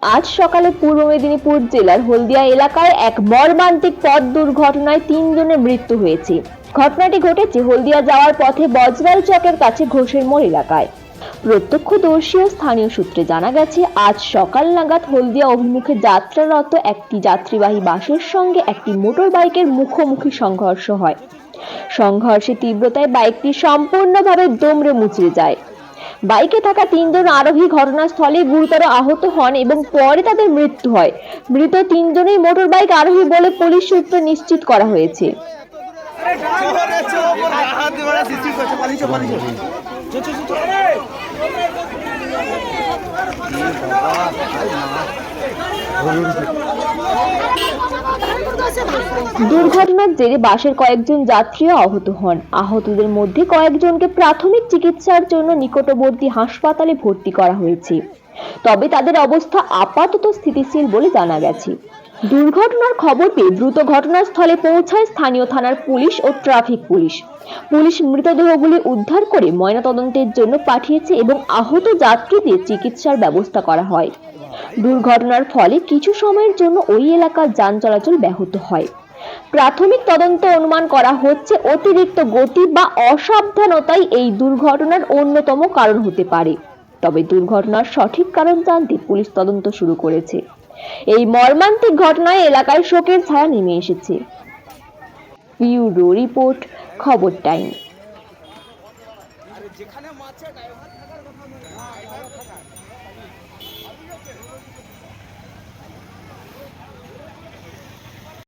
আজ সকালে পূর্ব মেদিনীপুর জেলার হলদিয়া এলাকায় এক মর্মান্তিক পথ দুর্ঘটনায় ৩ জনের মৃত্যু হয়েছে। ঘটনাটি ঘটেছে হলদিয়া যাওয়ার পথে বজরাল চকের কাছে ঘোষের মোড় এলাকায়। প্রত্যক্ষদর্শী ও স্থানীয় সূত্রে জানা গেছে, আজ সকাল নাগাদ হলদিয়া অভিমুখে যাত্রারত একটি যাত্রীবাহী বাসের সঙ্গে একটি মোটর বাইকের মুখোমুখি সংঘর্ষ হয়। সংঘর্ষের তীব্রতায় বাইকটি সম্পূর্ণভাবে দুমড়ে মুচড়ে যায়। বাইকে থাকা ৩ জন আরোহী ঘটনাস্থলে গুরুতর আহত হন এবং পরে তাদের মৃত্যু হয়। মৃত ৩ জনই মোটর বাইক আরোহী বলে পুলিশ সূত্রে নিশ্চিত করা হয়েছে। দুর্ঘটনার জেরে বাসের কয়েকজন যাত্রীও আহত হন। আহতদের মধ্যে কয়েকজনকে প্রাথমিক চিকিৎসার জন্য নিকটবর্তী হাসপাতালে ভর্তি করা হয়েছে, তবে তাদের অবস্থা আপাতত স্থিতিশীল বলে জানা গেছে। দুর্ঘটনার খবর পেয়ে দ্রুত ঘটনাস্থলে পৌঁছায় স্থানীয় থানার পুলিশ ও ট্রাফিক পুলিশ। পুলিশ মৃতদেহগুলি উদ্ধার করে ময়নাতদন্তের জন্য পাঠিয়েছে এবং আহত যাত্রীদের চিকিৎসার ব্যবস্থা করা হয়। দুর্ঘটনার ফলে কিছু সময়ের জন্য ওই এলাকার যান চলাচল ব্যাহত হয়। প্রাথমিক তদন্ত অনুমান করা হচ্ছে অতিরিক্ত গতি বা অসাবধানতাই এই দুর্ঘটনার অন্যতম কারণ হতে পারে। তবে দুর্ঘটনার সঠিক কারণ জানতে পুলিশ তদন্ত শুরু করেছে। এই মর্মান্তিক ঘটনায় এলাকায় শোকের ছায়া নেমে এসেছে। ব্যুরো রিপোর্ট, খবর টাইম।